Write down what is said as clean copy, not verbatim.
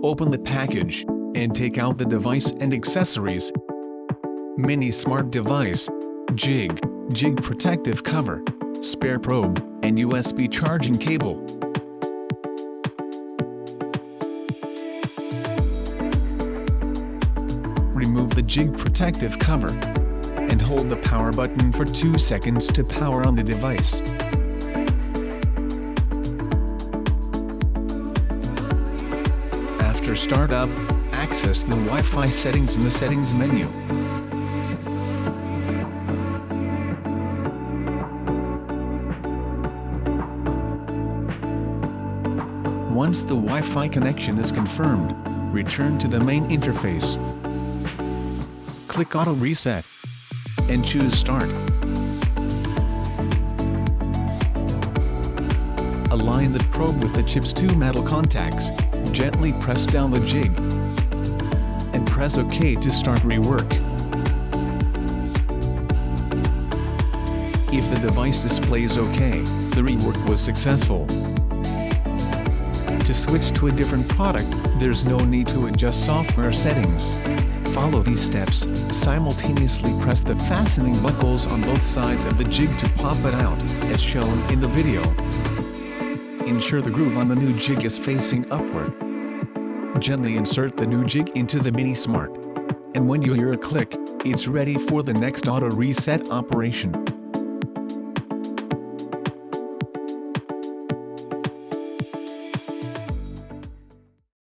Open the package, and take out the device and accessories. Unismart device, jig protective cover, spare probe, and USB charging cable. Remove the jig protective cover, and hold the power button for 2 seconds to power on the device. After startup, access the Wi-Fi settings in the settings menu. Once the Wi-Fi connection is confirmed, return to the main interface. Click Auto Reset and choose Start. Align the probe with the chip's 2 metal contacts, gently press down the jig, and press OK to start rework. If the device displays OK, the rework was successful. To switch to a different product, there's no need to adjust software settings. Follow these steps, simultaneously press the fastening buckles on both sides of the jig to pop it out, as shown in the video. Ensure the groove on the new jig is facing upward. Gently insert the new jig into the Unismart. And when you hear a click, it's ready for the next auto reset operation.